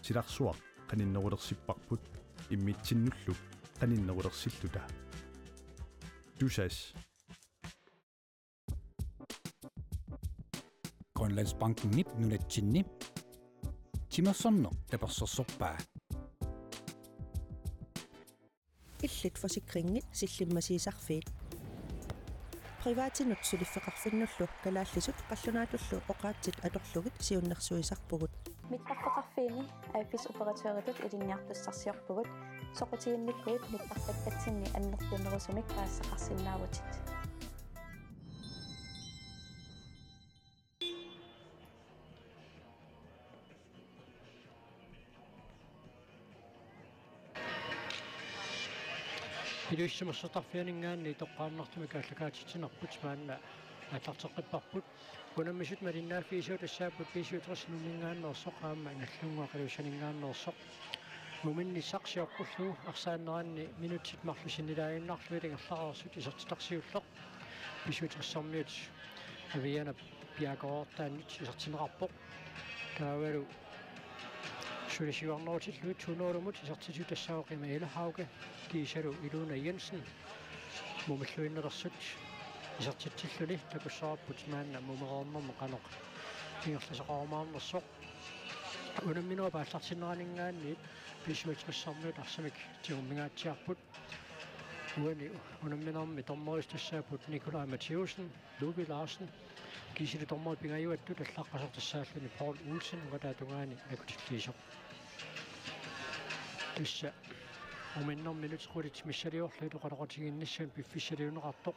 tilarsuaq qaninnerulersipparput immitsinnulluk qaninnerulersilluta tusas Grønlandsbanken nip nunatsinni timersorno tapersorsorpaa illit forsikringit sillimmasiisarfiit privaatinut suliffeqarfinnullu kalaallisut qallunaatullu oqaatsit atorlugit siunnersuisarpugut mittarfeqarfiini aippisoperatøritut ilinniartussarsiorpugut soqutiginnikkuit mittarpaktatsinni annertunerusumik paassaqarsinnaavutit Iluissumersortarfianingaanni toqqaarnartumik allakaatitsinarput maanna аллартеққиппарпут кунаммисут малиннааффиисуут ассааппут писуутэрсинуммингааннерсоқ аама наллунгуақалусанингаааннерсоқ муминни сақсиорпуллу арсааннеранни минутсит марлусинилаагиннарлу илингерлаарсут исертитарсиуллеқ писуутэрсэрмиут авиана пиагоортааннит исертинеқарпоқ таавалу сулисиуарнерутиллуит туноолумут исертитут ассаоқима илахауга кисалу илуна Jensen мумиллуиннерсут исертитсиллуни такуссаарпут маанна мумероорнэрме канеқ ингерласеқармаарнерсоқ унамминуа пааллартиннеранингаанниит писуутриссарнуут арсамик тиуммингаатсиарпут уани унамминаарми тормористассаапут Николай Матиусен Луби Ларсен кисили тормоо пингаюаттут аллаққасортассааллуни Paul Olsen угатаатунгаани акутиллиисоқ тусса уминнэрминут миссалиорлуилу қалақатигиннассуун пиффиссалиунеқартоқ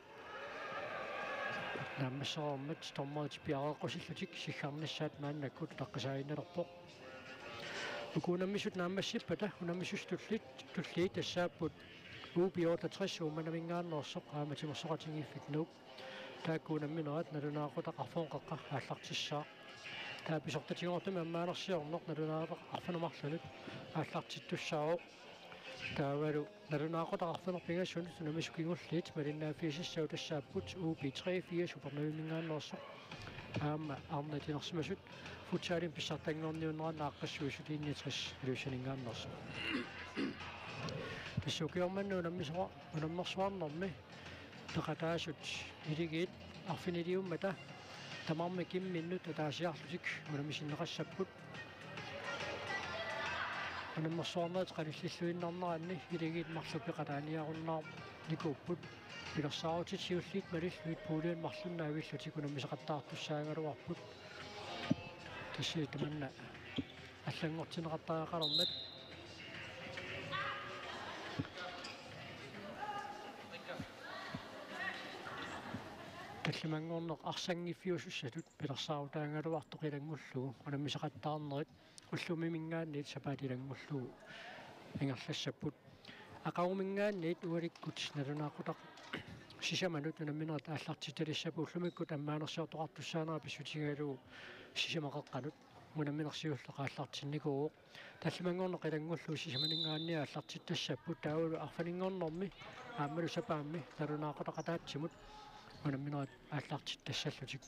наммасаормат тормоот пиареққусиллутик сиггарнассаат мааннаккут таққасаагинналерпоқ укунаммисут нааммассиппата унаммисус туллиит тассааппут уупиортатрис ууманамингаарнерсоқ ааматимерсоқатингиффик нууп тааккуунамминерат налунаақутақарфоонқаққа ааллартиссаа тааписортатигортами аммаанерсиорнеқ налунаақарфанумарлунут ааллартиттуссаао таавалу налунаақутақарфанерпингассунут намисукингуллиит малиннааффиисиссау тассааппут УП 3-4 супернавимингааннерсоқ аама арнатинерсимасут футсаалин писсартангорниуннеранааққассуисут 61 илусанингааннерсоқ тассукиорманну унаммерсуарнерми тақатаасут илигиит арфинилиуммата тамарми кимминнут таасиарлутик унамисиннеқассаппут унаммерсуарнерат қалиллиллуиннарнеранни илигиит марлупиқалааниаруннаар никууппут пилерсаарутит сиуллиит малиллуит пуулиан марлуннаавиллутик унамисақаттаартуссаагалуарпут тассии таманна аллангортинеқартаақалернат таллимангорнеқ арсангиффиусуссатут пилерсаарутаангалуартоқилангуллугу унамисақаттаарнерит уллумимингаанниит сапаатилангуллугу ингерлассаппут ақарумингаанниит уаликкут налунаақутақ сисаманут унамминерат ааллартиталиссапу уллумиккут аммаанерсиортоқартуссаанера писсутигалугу сисамақеққанут унамминерсиуллеқааллартинникуу таллимангорнеқ илангуллугу сисаманингаанниа ааллартиттассаппут таавалу арфанингорнэрми ааммалу сапаамми налунаақутақатаатсимут унамминерат ааллартиттассаллутик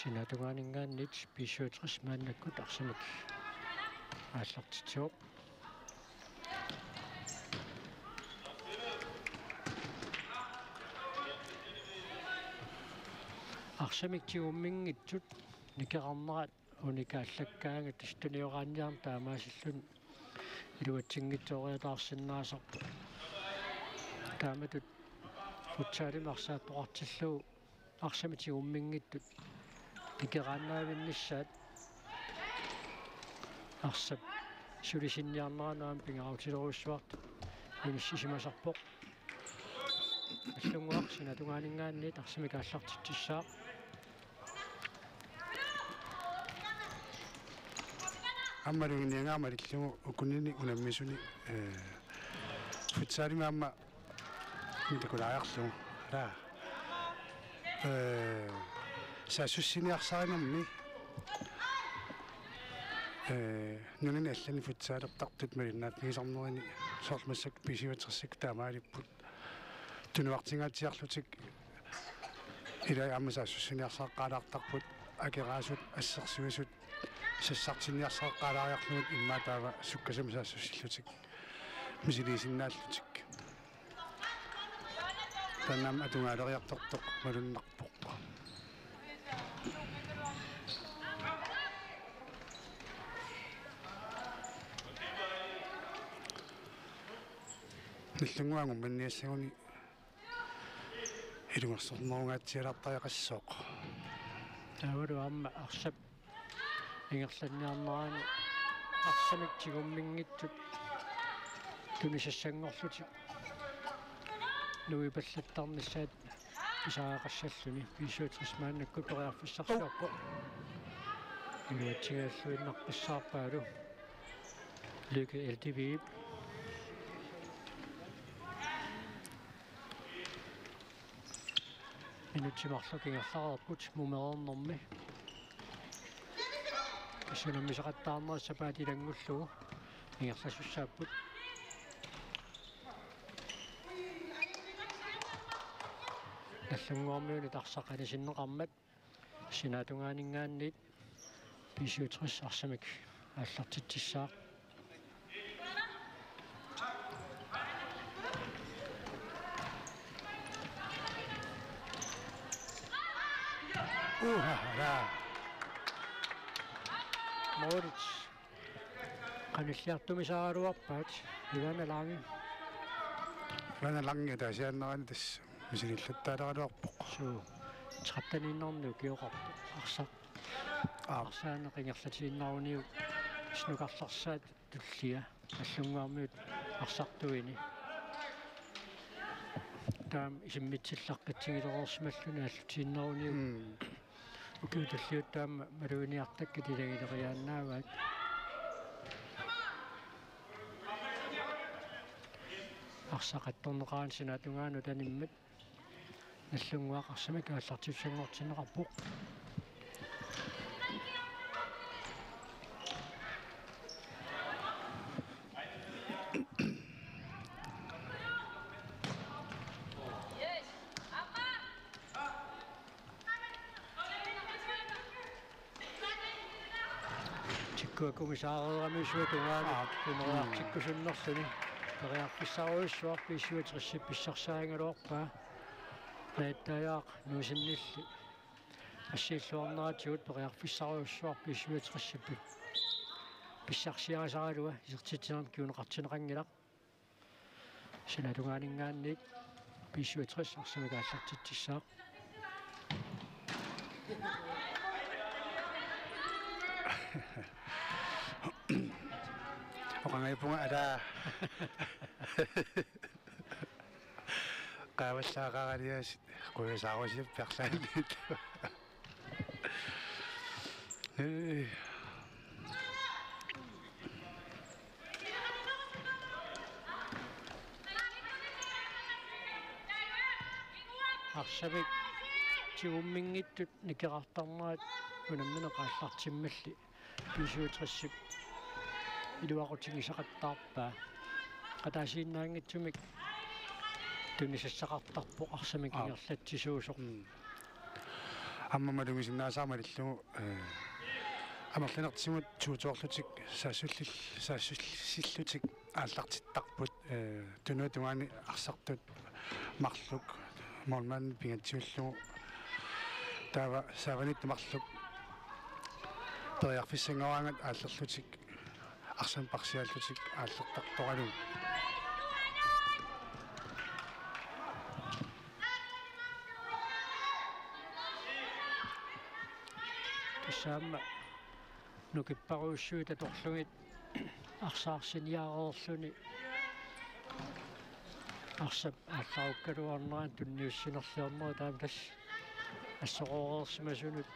синатугаанингааннит писсуутрис мааннаккут арсамик ааллартитсоо арсамик тиуммингитсут никеқарнерат уникааллаккаанга тустулиораанниарн таамаасиллун илуатсингитсоориатаарсинаасарпу тааматут футсаалимарсааттоқартиллуу арсамик тиуммингиттут никеқааннаавинниссаат арсап сулисинниарнеранаам пингаутилеруссуарт иниссисимасарпоқ аллунгуарсина тугаанингаанниит арсамик ааллартиттиссаа аммаригниангаамалиллугу укуннини унаммисуни футсаалимаама митакулааярлугу ала саасуссиниарсааринерми нунани аллани футсаалертартут малиннаат нисарнерани соорлмассак писиватерсик таамаалиппут тунуартингаатиарлутик илай аммасаассуссиниарсааққалаартарпут акераасут ассерсуисут сассартинниарсааққалаариарлугут иммаа таава суккасамасаассуссиллутик мисилисиннааллутик танам атунгаалериартортоқ малуннарпоқ иллунгуангум манниассагуни илунгерсорнеругаатсиалартариақассооқ таавалу аама арсап ингерланниарнерани арсамик тигуммингитсут тунисассангорлутик нуипаллаттарниссаат исааақассаллуни писуутсмааннакку ториарфиссарсуарпо инуатсигааллуиннарписсаарпаалу лике LTV инутсимарлукингерлаарпут мумерернэрми кисунаммисақаттаарнерсапаатилангуллугу ингерласуссааппут аллунгуармиуни тарсақалисиннеқармат синаатунгаанингааниит писуутрис арсамик ааллартитсissaaq Moritz qanilliartumisaaruarpaat ilanalaangi ланалангиа таасианнерани тасс мисилиллаттаалераluarpoq суу траптанииннэрнуу киоқарту арсаанеқингерлатииннаруниу снукарларсаат туллиа аллунгаармиут арсартуини таам исиммитсиллаққатсигилерерсималлуни аллутииннаруниу укиуталлиут таама малуиниартакка тилагилериааннааваат арсақатторнеқаан синаатунгаану таниммат наллунгуақарсамик ааллартиуссангортинеқарпоқ комиссаарерамисуатунгаани тунераартиккусуннерлуни периарписсаруиссуар писсуатерсип писсарсаангалуарпаа наиттаяақ нуусиннилли ассииллуарнератигут периарписсаруиссуар писсуатерсиппи писсарсиарисаралуа исертитсерам киунеқартинеқангилақ синатунгаанингааниит писсуатерс арсамигааллартитсissaaq оқангайпунга ала qaavallaaqaraliasit quisaarusiap persaanit арсамик тигуммингиттут никеқартарнерат унамминеқааллартиммалли писуутриссип илуақутигисақаттаарпаа қатаасииннаангитсумик тунисассақартарпо арсамик ингерлатсисуусоқ аммамалугисиннаасаамалиллугу амерланертимут туутоорлутик саассуллутик ааллартиттарпут тунуатунгаани арсартут марлук морман пингатсиуллугу таава саванит марлук тоярфиссангаваангат ааллерлутик арсан парсиаллутик ааллертарторалу кисаама нукиппаруussуит аторлугит арсаарсиниареерлуни арсап аалларуккалуарнеран тунниуссинерлиорнера таам тас ассоқореерсимасунут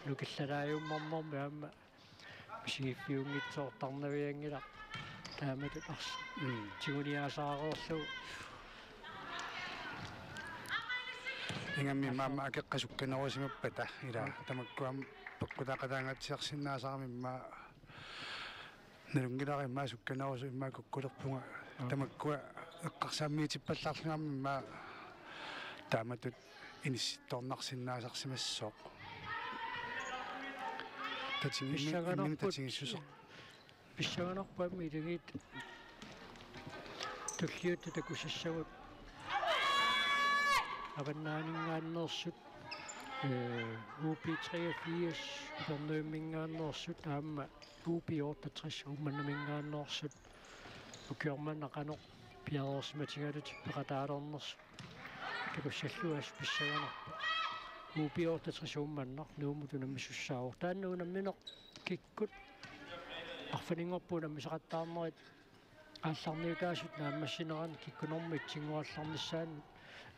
нукиллалааюммарнэрми аама мисигиффиунгитсоортарнавиангила тааматут арс тигуниасаареерлу ингамми маама акеққасукканерусимаппата ила тамаккуам пеккутақатаангатсиарсиннаасарамимма налунгилари иммаа сукканерусу иммаа куккулерпунга тамаккуа эққарсааммиитиппаллаарлугамми иммаа тааматут инисситторнарсиннаасарсимассоо татингиссусо писсаганарпаами илигит туллиутта такусассагут аваннаанингааннерсут UP83 торнуиммингааннерсут аама UP68 умманнамингааннерсут укиорманнақано пиарерсматигалут пеқатаалернерс такуссаллуас писсаганарпа UP68 умманнар нуумутунаммиссуссаавор тааннуунамминеқ киккут арфанингорпунамми сақаттаарнерит аалларниутаасут нааммассинеран киккунормитсингуалларниссаан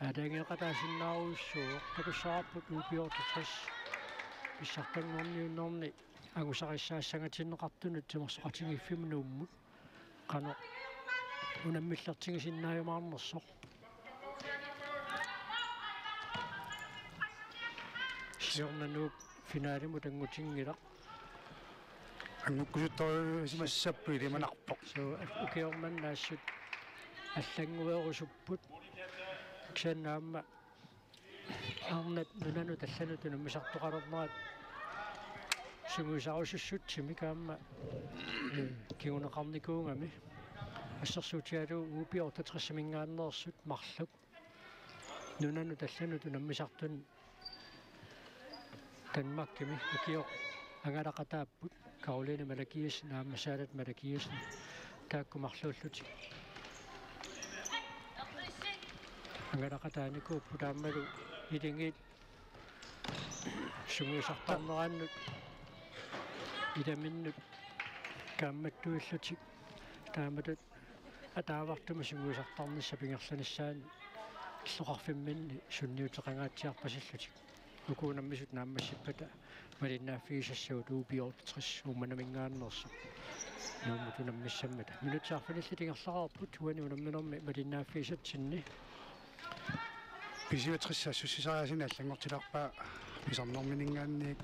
адаангеқатаасиннааруйуссуу такуссаарпут UP68 писсартангорниуннерни агусариссаассангатиннеқартунут тимерсоқатингиффимнууммут қано унаммиллартигисиннааюмаарнерсоқ сиорнанууп финалиму тангутингила ангуккусуттор симассаппу илиманарпоқ соо укиорманнаассут аллангуерусуппут ксаннаамма арнат нунану таллануту наммисартоқалернерат сунгусарусуссутсими каама кигунеқарникуунгами ассерсуутиалу UP68-мингааннерсут марлук нунану таллануту наммисартун танмаккими акио агалақатааппут Каролина Малакиас нааммасаалат Малакиас тааккумарлууллути агалақатааникууппу тааммалу илингит сунгусартарнерааннут иламиннут каамматтуиллутик тааматут атаавартума сунгусартарнисса пингерланиссаан иллоқарфимминни сунниутеқангаатсиарпасиллутик укуунаммисут нааммассиппата малиннааффигисассуут UP68 умманамингааннерсо нуумутунаммиссаммата минутсаарфаниллитингерлараарпут туани унамминерми малиннааффигисатсинни писиутрисса суссисариасина аллангортиларпаа писарнорминингаанниик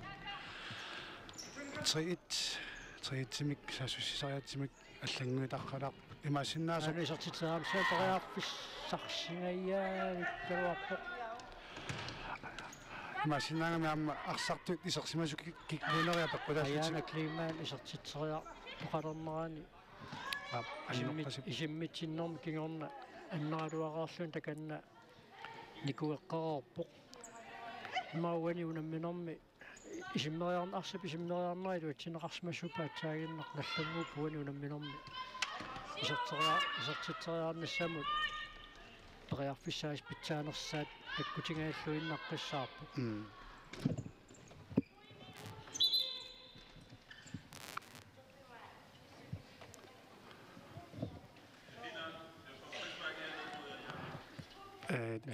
триитсимик сассуссисариатсимик аллангуитарқалаар имаасиннаасо анисартитсаамсаа ториарфиссарсингаяаниккалуарпоқ имаасиннаангами аама арсартут исерсимасу киккуунериа пеккулааллути аяна климаан исертитсериа тоқалернерани исиммитсиннерми кигорна аннералуараарлун таканна никуэққарорпоқ мауани унамминерми исиммериарна арсап исиммериарнерилу атсинеқарсмассупаатсаагиннеқ наллангуу пуани унамминерми исертитсериарниссамут периарфиссаис питсаанерсаат таккутингааллуиннаққиссаарпу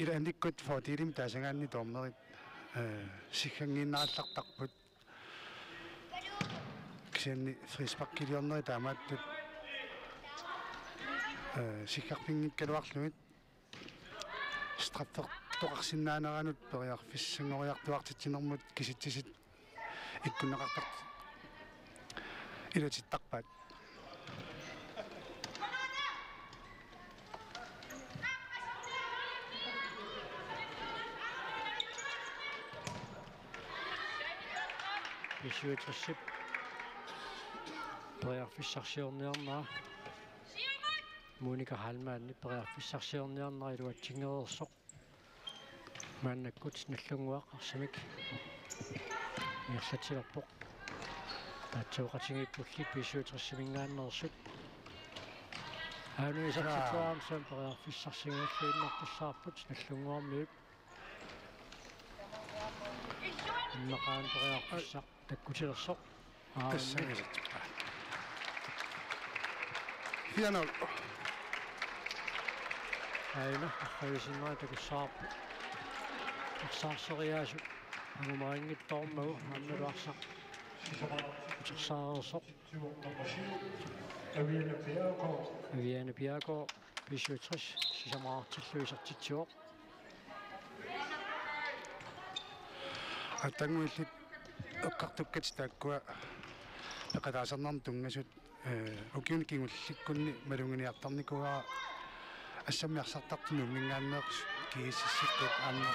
ila andikut fortilim tasangaanni toornerit sikkangiinnaallартарпут ксианни фриспаккилиорнери таамааттут sikkarpinngikkaluarlugit страффер тоқарсиннаанеранут периарфиссангориартуартитсинермут киситсисит иккунеқартарт илатиттарпаат писуутассип периарфиссарсиорниарнаа Моника Халмаанни периарфиссарсиорниарнаа илуатсингерерсоқ мааннаккут наллунгуақарсимик иерлатилерпоқ таатсуоқатингиппулли писуутассимингааннерсут аануисартитуаамсаан периарфиссарсингааллуиннарпассаарпут наллунгуармиут нақаан периарфиссар таккутилерсоқ тассагисатпаа фианол айна ахайсиннаа такуссаарпу арсаарсериаасу агумарингиттормагу амналуарсақ утерсаарерсоқ авиана пиако писуутрис сисамаартиллуисартитсуоқ аттангуиллит эққартуккат тааккуа эқалаасернарн тунгасут Ukiun kingullikkunni malunginiartarnikuaa ассаммиарсартартуну мингааннеерс кииссиссиккут аама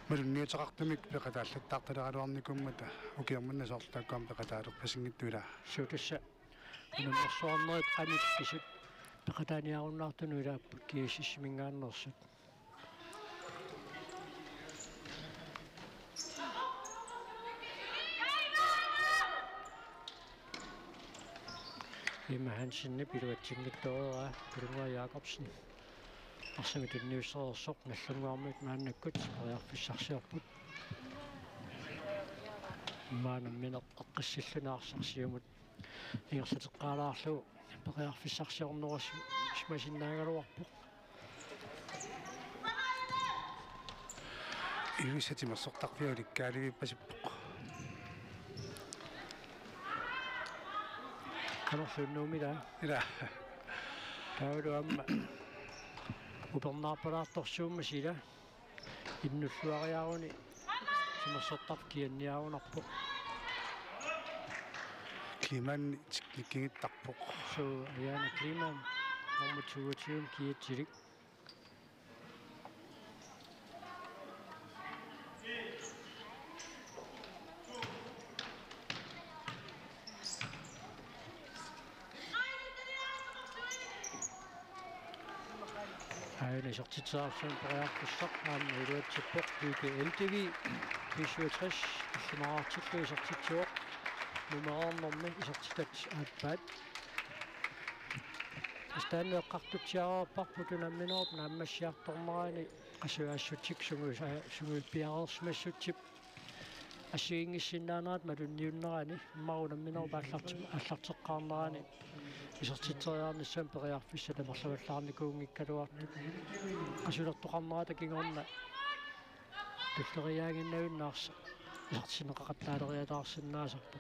малунниутеқартумик пеқатааллаттаарталераалуарникуммата укиерманна соорлааккуам пеқатаалерпасингиттуила сутасса унаммерсуарнерит qamikкисут пеқатааниаруннаартуну илааппут кииссиссимингааннерсут Emma Hansen piluatsinngittooraa Pilunga Jacobsen арсами tunniussereersoq наллунгуармит мааннаккут ариарфиссарсиорпут маанамминеқ эққиссиллунаарсарсиумут ингерлатеққалаарлу пеқиарфиссарсиорнерусу исмасиннаагалуарпоқ иусатимерсортарфиуликкааливиппасиппоқ канерлууннуумила ила таулуамма упернаарпалаарторсуумма сила иннуллуариааруни симерсортар кианниарунарпоқ климан тикниккингиттарпоқ су аяна климан норматуутиум киатсилик Ejne sortitsaarsuun pariarpussaq aamma iluatsippoq UGLTV 64 иллунаарtillu isartitsuoq numeraornermi isartitat aappaat астанеэққартутсиараарпарпут унамминерп нааммассиарторнерани qasuaassutик sunguippiarersmassutip ассиингиссинаанаат малунниуннерани иммарунамминерп аллартеққарнерани исертитсериарниссам периарфисса тамерлаваллаарникуунгиккалуартут qasulertoqarnerata kingorna туллериаагиннавиннаарса исертинеқақаттаалериатаарсинаасарпу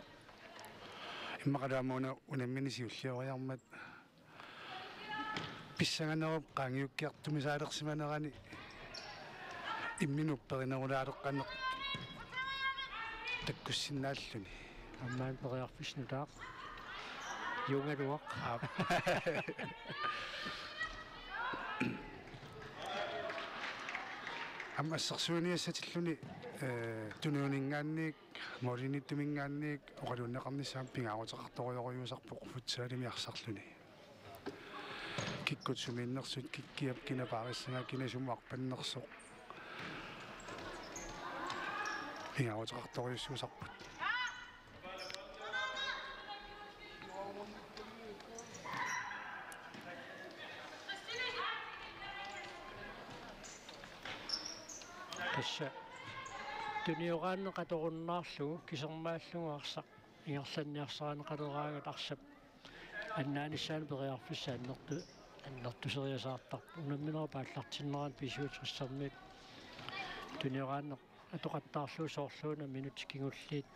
иммақалаамуна унамминисиуллиориармат писсаганерп qaangiukkiartumisaalерсиманерани имминупперинерулаалеққанеқ таккуссиннааллуни аммаан периарфиснутаа юнгалуақ аммассерсууниассатиллуни тунуунингаанник молиниттумингаанник оқалууннеқарнissaам пингаарутеқарторуйоруйуусарпоқ футсаалимиарсарлуни киккутсумииннерсут киккиап кинапаариссага кинасумуарпаннерсоқ пингаарутеқарторуйуссуусарпут касса туниорааннеқаторуннаарлугу кисермааллугуарсақ ингерланниарсаанеқалераангат арсап аннааниссаани периарфисса аннертусериасаартарпу унамминерпа аллартиннеран писуутриссармит туниораанне атоқаттаарлуу соорлууна минутикингуллиит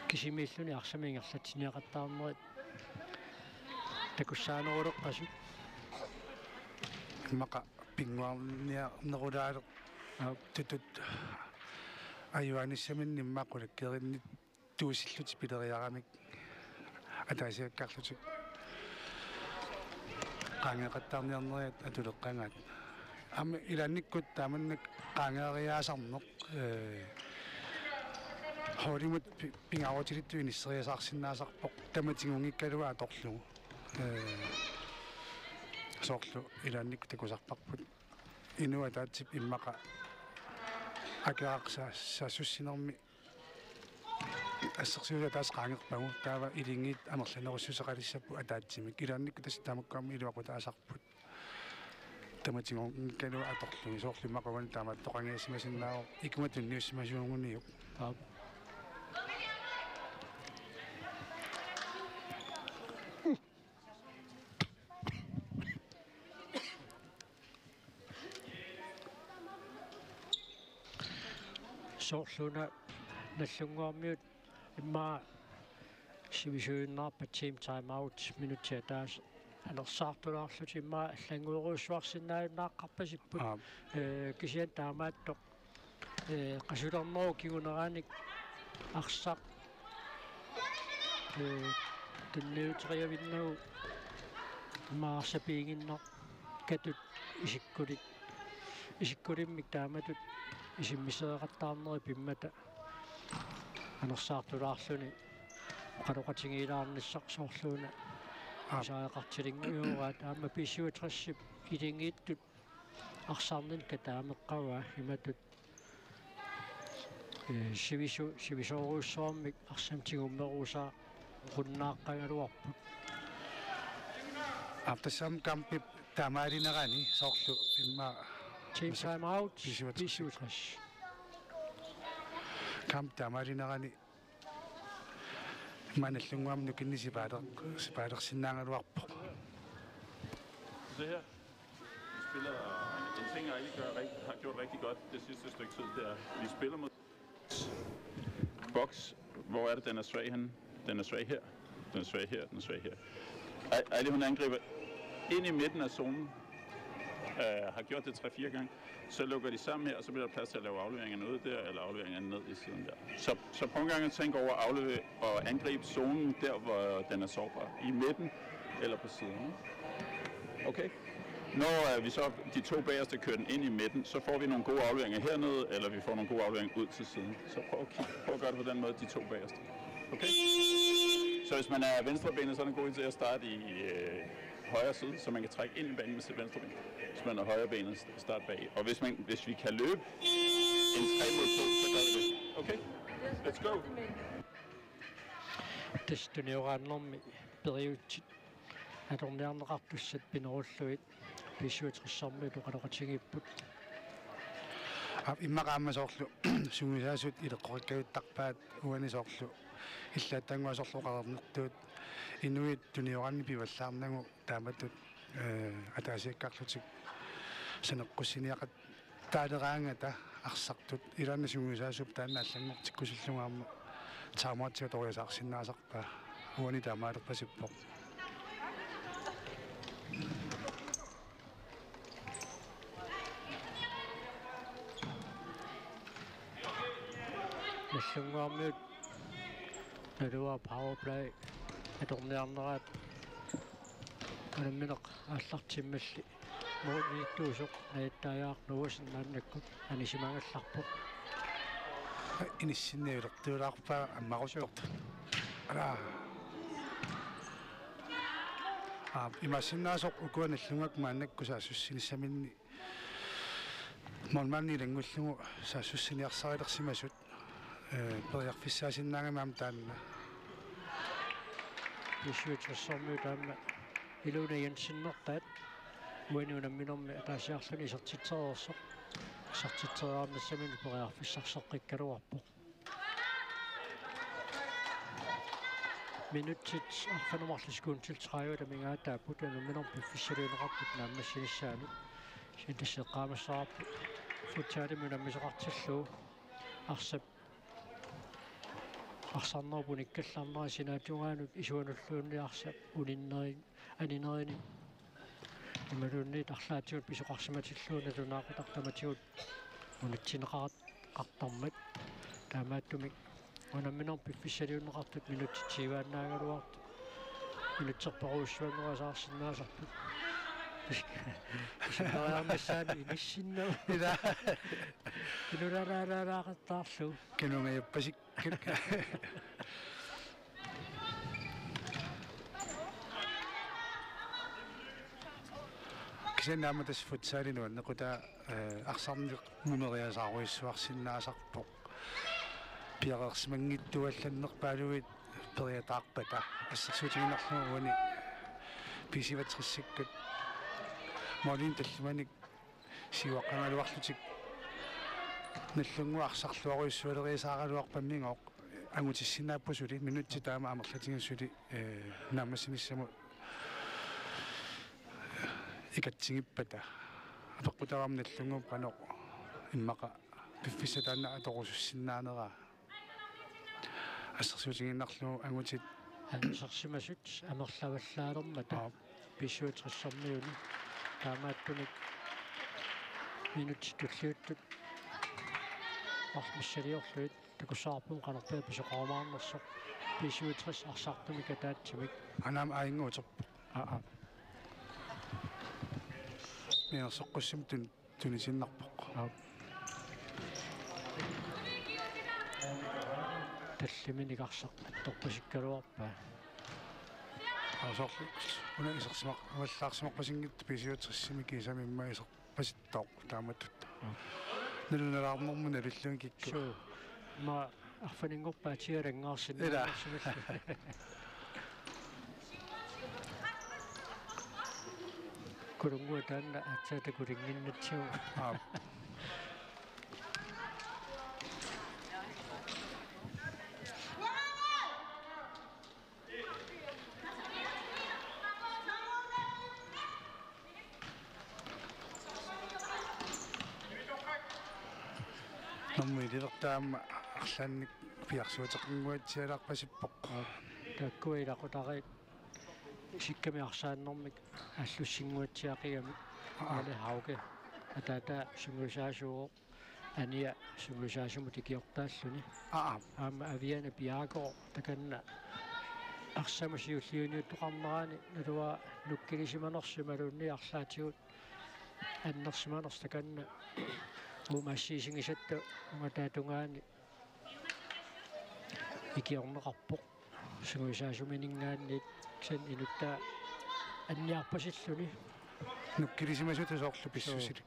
кисимииллуни арсами ингерлатсиниақаттаарнерит такуссаанерулеққасут иммақа пингуарниарнерулаалеқ тутут аюаниссаминниммақулаккериннит туусиллути пилериарамик атаасиаккарлутик qaangeqattaarniarneriat atulеққангаат ама иланниккут тааманнак qaangeeriaasarneq хоримут пингаарутилитту иниссериасаарсинаасарпоқ таматингунгиккалуа аторлугу соорлу иланникку такусарпарпут инуа таатсип иммақа акеарсаассуссинерми ассерсуула таас qaangerpagu таава илингит амерланеруссусеқалиссаппу атаатсимик илаанникку тас таамаккаами илуақутаасарпут таматингунгиккалуа аторлуги соорлиммақаван таамат тоқангиасимасиннаавоо икуматунниуссимасуунгуниук соорлуна наллунгуармиут имма сивисуиннаарпа team time out минутиа таас анерсаартулаарлут имма аллангуеруусуарсинааюннааққарпасиппут кисиан таамааттоқ qasulernerу кигунерааник арсақ tunniuteriavinnau maarsapiinginnar katut isikkulimmik taamatut isimmiseeqattaarneri pimmata anersaartulaarluni qaluqatingiilaarnissaqsoorluuna isaaaqartilinguuraa taama pisuutrassip ilingiittut арсаарнин катаамеққаваа иматут сивисооруссуармик арсамтигуммерусаа qunnaaqqigaluarput аптасам кампи тамааринерани соорлу имма team time out писуутras камп тамааринерани маналлунгуам нукинни сипаалерсиннаангалуарпо Det her spiller en ting, jeg ikke har gjort rigtig godt det sidste stykke tid, det er, vi spiller mod boks. Hvor er det, den er svag henne? Den er svag her, den er svag her, den er svag her. Ejli, hun angriber ind i midten af zonen, har gjort det 3-4 gange. Så lukker de sammen her, og så bliver der plads til at lave afleveringerne ud der, eller afleveringerne ned i siden der. Så på en gang tænk over at aflevere og angribe zonen der, hvor den er sårbar. I midten eller på siden. Okay? Når vi så de to bagerste kører den ind i midten, så får vi nogle gode afleveringer hernede, eller vi får nogle gode afleveringer ud til siden. Så prøv at gøre det på den måde, de to bagerste. Okay? Så hvis man er venstrebenet, så er det en god idé at starte i højre side, så man kan trække ind i banen med sit venstre ben. Hvis man er højrebenet, start bag. Og hvis vi kan løbe en 3 mod 2, så gør vi det. Okay? Let's go! Testuneorannermi periutit atorniarneqartussat pinerulluit pisuutrissarmilu qalaqatingipput иммақааммасоорлу сунгисаасут илеққориккавиттарпаат уанисоорлу иллааттангуасорлуқарернертуут инуит туниоранни пиваллаарнагу тааматут атаасиаккарлутик санеққуссиниақат таалераангата арсартут илаанна сунгисаасуп тааннааллангортиккусиллунгаама таамаатига ториасаарсиннаасарпаа уани таамаалерпасиппоқ Nassунгаамиут налуа power play аторниарнераат анамминеқ ааллартиммалли моонниттуусоқ наиттааяарнуусин нааннаккут анисимангалларпоқ иниссинниулертуулаарпаа аммарутторт ала имассиннаасоқ укуаналлунгак мааннаккусаа суссиниссаминни монманни лангуллугу саассуссиниарсарилерсимасут периарфиссаасиннаангамаам таанна писуутрассармиу таама илуна янсиннертаат уанунамминерми атаасиарлуни сертитсереерсоқ сертитсереарнассамини периарфиссарсеққиккалуарпоқ минутит арфанумарлискуунтил 30 мингаатааппут ануминер пиффиссалуунеқарпут нааммассиниссаанут синтассеққаамассаарпу футсаалимунаммисеқартиллуу арсап арсарнерпуниккаллаарнера синаатунгаанут исуануллуунниарсап униннери анинерини ималуунниит арлаатигут писоқарсиматиллуuna тунаақутартаматигут унатсинеқарат қартармат таамааттумик унамминер пиффиссалуунеқартут минутсивааннаагалуарту минутсерпаруussуаннерасаарсинаасарпут синаарамассаани иниссиннау ида илурараараарақаттаарлу кинунгаяппасик кисенааматас футсаалинуан некута арсарниқ мунериасааруиссуарсиннаасарпоқ пиарерсимангиттуалланнерпаалуит периатаарпата ассерсуутигинарлугуани писиватриссиккат молин таллиманик сиуаққангалуарлутик наллунгуа арсарлуаруиссуалериасаагалуарпаммингоқ ангутиссинааппусули минутти таама амерлатингиссули наамассинissаму икатсигиппата апаққутарам наллунгу паноқ иммақа пиффисатаана аторусуссиннаанера ассерсуутигиннарлу ангутит анисарсимасут амерлаваллаалермата писсуутриссармиуни таамааттуник минут туллиуттут армиссалиорлуит такусаарпун канарпаа писоқарамаарнерсоқ 57 арсартумик атаатсимик анам аингуутер аа миерсоққуссим тунисиннарпоқ таллиминигарсақ торпасиккалуарпаа асорлу уна исерсимақ аваллаарсимақпасингит писиутриссими кисамимма исерпаситтоқ тааматтут нулуналаарнэрму налиллуин кикку суу ма арфанингорпаа тиалангаарсин Ила. курунгуа таанна атсаата кулингиннатсиу наммилилертаама арлаанник пиарсуутеқингуатсиалаарпасиппоқ таккуилақутарит сикками арсааннэрмик аллуссингуатсиақигами але хауге атаата симулисаасуу ания симулисаасуму тикиортааллуни аама авиана пиаго таканна арсамасиуллиуниуттоқарнерани налуа нуккилисиманерсималунни арлаатигут аннерсиманерс таканна умассиисингисатта уматаатунгаани икиорнеқарпоқ симулисаасуминингаанниит сан инутта анниарпасиллуни нуккилисимасута соорлу писсусили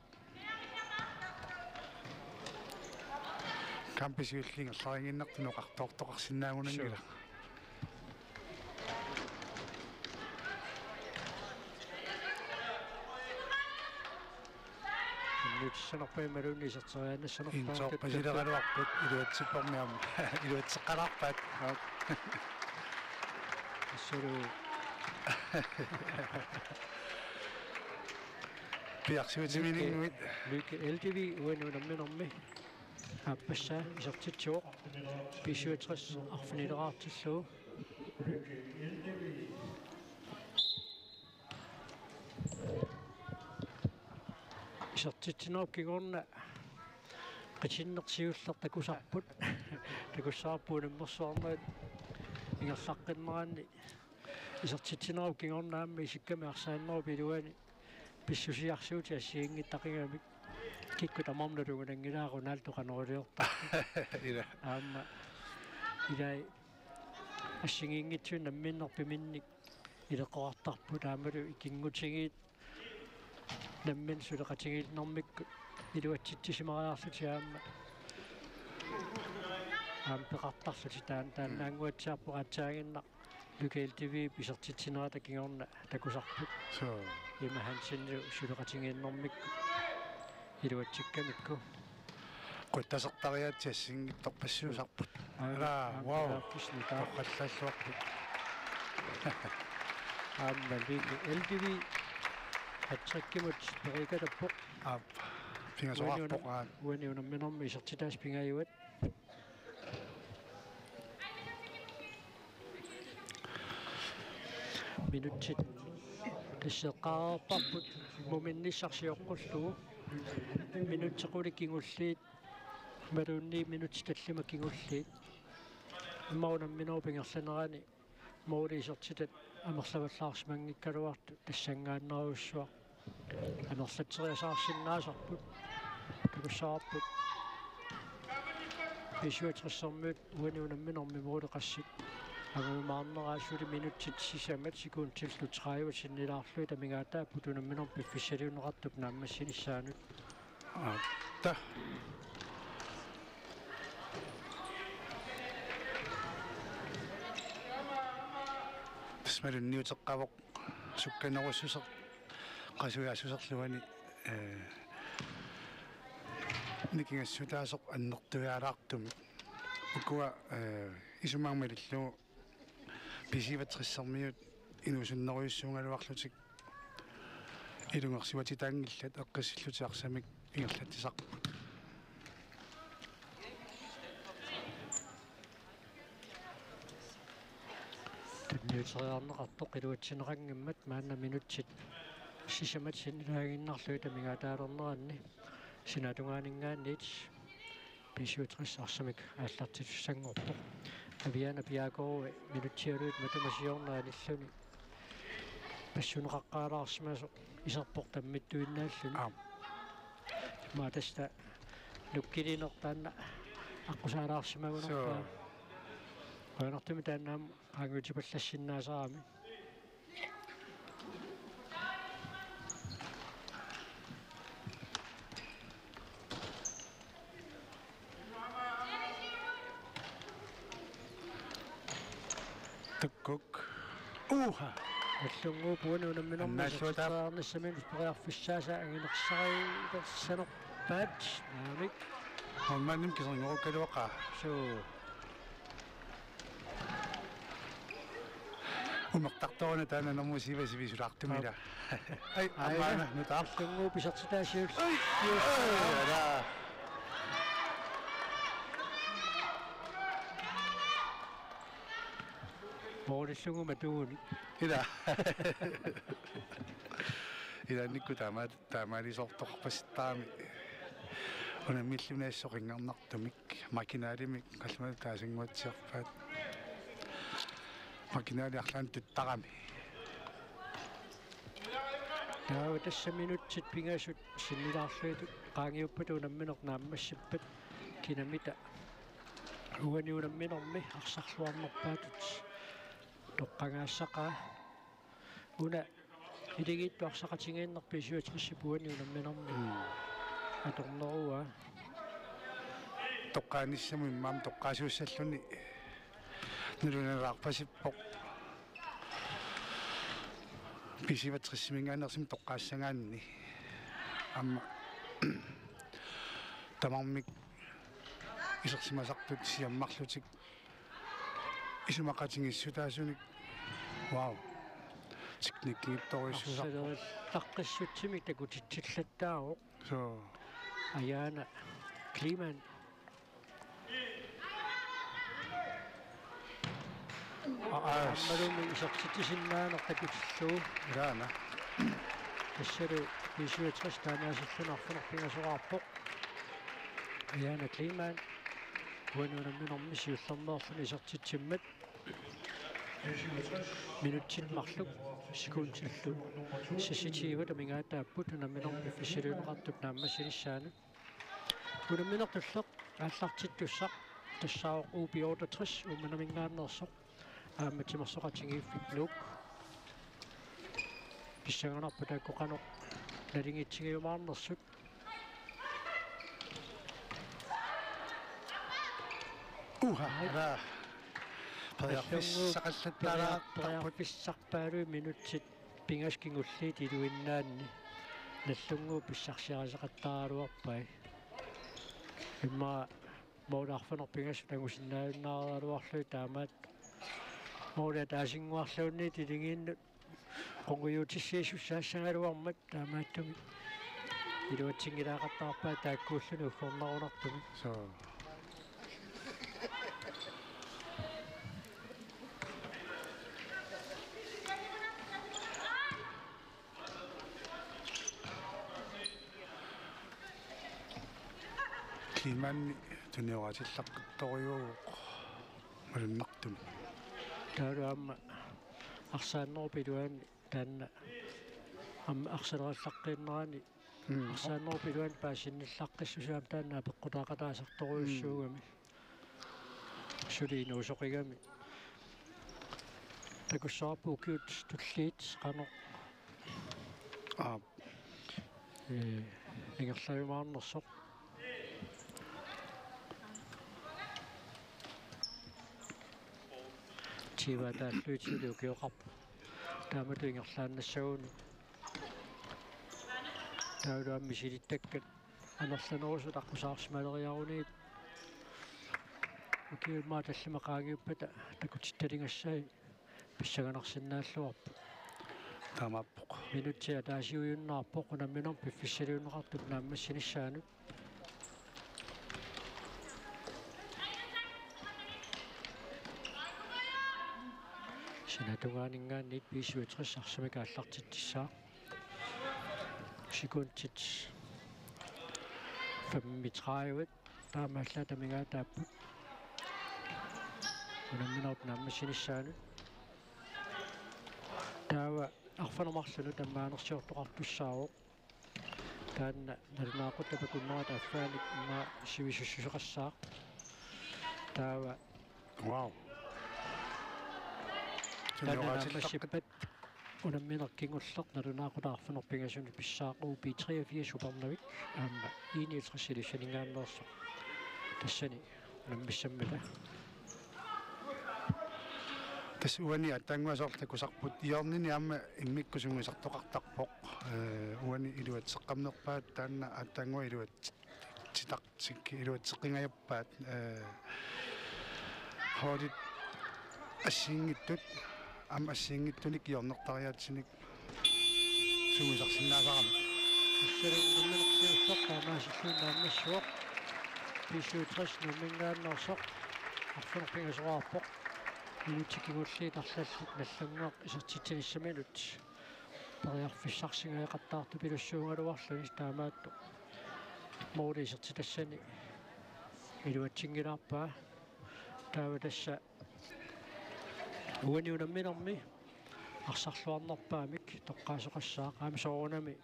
камписиуллингерларингиннертуну қартоортоқарсинаагунангила нутсанерпай малунни сэртерианассанерпаа инсоорпасилеқалуарпут илуатсиппармиам илуатсеққалаарпаат ассалу пиарсуутиминингуит лук элдиви уанунамминерми аппассаа исертитсуоқ писуатрис арфинилераартиллуу исертитсинеруп кигорна qitsinnersiuller takusarput takussarpuunammersuarnaat ingерлаққиннераанни исертитсинеруп кигорнаамми исикками арсааннеру пилуани писсусиарсуути ассиингиттақингамик кикку тамарналугунангилаа роналдо канерулиорта ила аама илай ассингингитсуин намминнерпиминник илеқоартарпут аамалу икингутигиит наммин сулеқатигиилнэрмикку илуатситсимариарлути аама пеқартарлути тааннаангуатсиарпуqatsаагиннақ лукел тв писертитсинерата кигорна такусарпут соо има хансинну сулеқатигиилнэрмикку илуатсиккамикку қуттасертариатсиассингитторпассуусарпут ала вау тоққаллааллуарпут аама лтв хатсаккимут перикалаппоқ пингасоарпоқ уаниунамминерми исертитаас пингаюат минутсит тассеққарпарпут муминниссарсиоққуллугу минутсеқуликкингуллиит малуунни минутс таллимаккингуллиит иммаунамминеру пингерланерани моулисертитат амерлаваллаарсимангиккалуарту тассангааннеруссуа амерлатсериасаарсиннаасарпут такуссаарпут писуатриссэрмут уаниунамминерми муулеқассит агумаарнераасули минутсит сисамат секундтиллу 30 синнилаарлуи тамигаатаа путунамминер пиффисалиунеқартуп нааммассинissaанут та тасмалун ниутеққавоқ сукканеруссусеқ qasuyaasuserluani никингассутаасоқ аннертуяалаартуми укуа исумаамалиллу писиватриссэрмиут инусуннеруйуссуунгалуарлутик илунгерсиватитаангиллат эққиссиллутиарсамик ингерлатисарпут ньютралаарнеқартоқ илуатсинеқангаммат маанна минутсит сисамат синнаагиннарлуи тамигаатаалернеранни синатунгаанингааниит писуутрис арсамик ааллартитуссангорпоқ Aviana Piago minuttiarut matamasiornaanilluni passuneqaqqaalaarsimaso isarportammittuinnaalluni maatasta nukkilinertaanna аққусаалаарсимагунерпаа қанартуми тааннаам аангутипаллассиннаасаами Tukkuk. аллунгуу пуануунамминэрнссаарниссамин периарфиссааса ангинерсариидерсанерпаат наамик Hommannim kisangorukkaluaqa. суу Umertartoruna taana namusivasivisulartumila. Ai ammaana nutaar. аллунгуу писартитаасиул Ala. моориллугу матууни Ida. Ida nikku taamaalisortorpassittaami. Unamillunaassоqingarnartumik makinaalimik qalma taasinguatsiarpaat. Makinaali arlaan tuttarami. наа тассаминутсит пингаасут синнилаарлуиту qaangiuppat unamminernaammassippat kinamita уаниунамминерми арсарлуарнерпаатут тоққангаассақаа уна илигиитту арсақатингииннерпи сиуатриссипуани унамминерми аторнеруа Toqqaanissamui maam toqqaasuussalluni nulunalaarpasippoq pisivatrissimingaannersim toqqaassangaanni amma tamarmik isersimasartut siammarlutik isumaqatingissutaasunik wow tiknikkiittorissuusarpoq таққиссутсимик такутитсиллаттааро so аяна климан аммалуми исертитисиннаанер такутиллуу raana тассалу писуатрис таамаасиллунарфунерпингасоқарпоқ аяна климан уанунамминерми сиуллернеерлуни исертитсиммат минутсинмарлук секундиллу сиситиват амингаатааппут унамминерми фисилунеқартут нааммассилиссаанут унамминертуллеқ ааллартиттуссақ тассаоқ УП-68 уманамингааннерсоқ ааматимерсоқатингииффик нук писсаганарпа тааккоқаноқ налингитсигиумаарнерсут ра Pariarfissaqallattaaraaqtarput писсарпаалуи минутсит пингаскингуллиит илуиннаанни наллунгуу писсарсиарисақаттаралуарпай имма моолаарфанер пингас тагусиннааннааралуарлуи таамаат моолаа таасингуарлуунни тилигииннут қонгуйуутиссиисуссаассагалуармат таамааттуми илуатсингилаақаттарпаа тааккууллуни уффорнарунартуми so klimanni tunioratillaqqittoriuuq malunnartumi таалуамма арсааннерпилуаани таанна амма арсалераллаққииннерани арсааннерпилуаани паасинниллаққиссусаам таанна пеққутаақатаасарторуйуссуугами сулиинуусоқигами такуссаарпуукиут туллиит қано ингерлаюмаарнерсоқ тива тааллуитилу киоқарпу таамату ингерлааннассагуни таалуамми силиттаккат анерланерусу таққусаарсималериаруниит укиулмаа таллимақаагиуппата такутитталингассаи писсаганерсинааллуарпу таамааппоқ минутсиа таасиуйуннаарпоқ унамминер пиффиссалиунеқартут нааммассиниссаанут синатугаанингаанниит писсуитрissарсамика аллартиттиссаа секундтит 35 таамаалла тамигаатааппут unamminaut naammassinissaanut taava arfanermarlunu tammaanersiortoqartussaaruq taanna nalunaaqut tapakunnerat affaanik imma sivisussuseqassaaq taava Wow. taannaammassippat unamminerkingulleq nalunaaqutaarfanerpingasuni pissaaquu P83 Supernavik aamma iiniiltrisilissaningaannerso тассани наммиссаммата Tässä uani attanguasortakusarput iornini amma immikkusumuisartoqartarpoq uani iluatseqqamnerpaat taanna attangua iluatsitaqsikki iluatseqqingajappaat hoodit ассиингиттут ам ассиингиттуник иорнертариаатсиник сумисарсиннаасарама иссериннэрсиуссоққамаасиллууннааммассуоқ писсуутрис нуммингааннерсоқ арфунерпингасоқарпоқ минутикигуллиитарлаллут наллангуақ исертитсиниссаминут париарфиссарсигаеқаттаарту пилуссуунгалуарлуни таамаатту моули исертитассани илуатсингилаарпаа таава тасса уаниунамминерми арсарлуарнерпаамик тоққаасоқассаа qaamisoorunami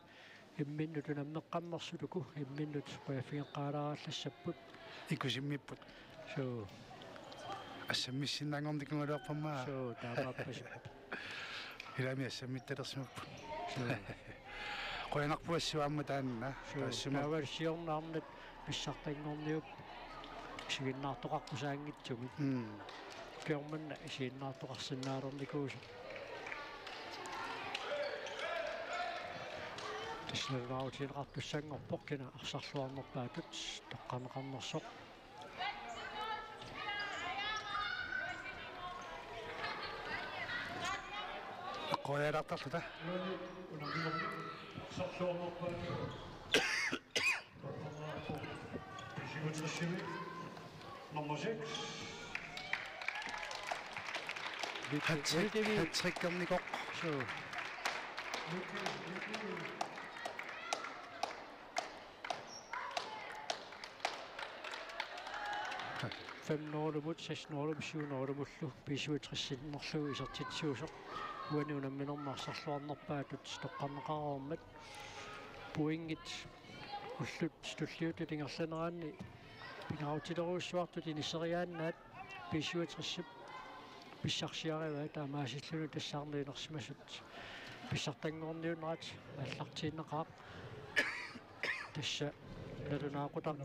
имминнут унаммеққаммерсулуку имминнут қуяффигеққаларааллассаппут икусиммиппут соо ассаммиссиннаангорникунгулуарпамаа соо таамааппас илами ассаммитталерсимаппут қоянарпуассуаамма таанна таассума таавалсиорнаарнат писсартангорниуп сигиннаартоқарпусаангитсуми кеорманна исииннаартоқарсинаалерникуусо таснернаутиинеқартуссангорпоқкина арсарлуарнерпаатут тоққамеқарнерсоқ қояраартарлута Nummer 6. Hattrick-kernikok. Så. 5-0 6-0 7-0 писуутриссиннерлуги исертитсуусоқ уаниунамминермаарсарлуарнерпаатут тоққамеқараармат пуингит уллут стуллиуту тингерланераанни пингаутилеруussуартут инисериааннаат писуутриссип писсарсиариваа таамаасиллуну тассаарнуинерсимасут писсартангорниунерат аллартииннеқаа тасса налунаақутар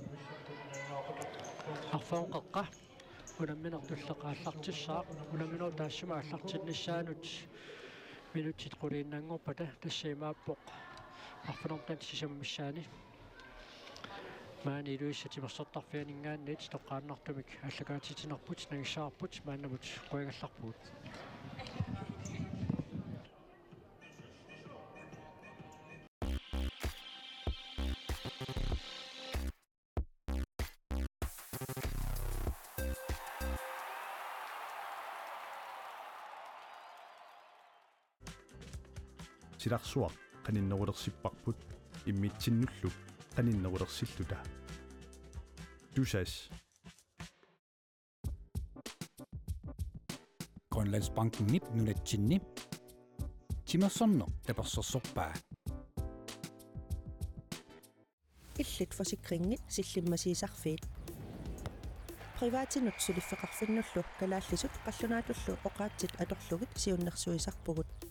арфаонқаққа унамминертуллеқааллартиссаа унамминоо таассума аллартиннissaанут минутит қулииннангорпата тассаимааппоқ арфанертан сисаммиссаани маани илуиссатимерсертарфианингааннит тоққааннартумик аллагаатитинерпут нагиссаарпут мааннамут қуягалларпут силарсуақ каниннерулерсиппарпут иммитсиннуллу каниннерулерсиллута дусас Grønlandsbanken nip nunatsinni Timersorno tapersorsorpaa Illit forsikringit sillimasiisarfiit Privaatinut suliffeqarfinnullu kalaallisut qallunaatullu oqaatsit atorlugit siunnersuisarpugut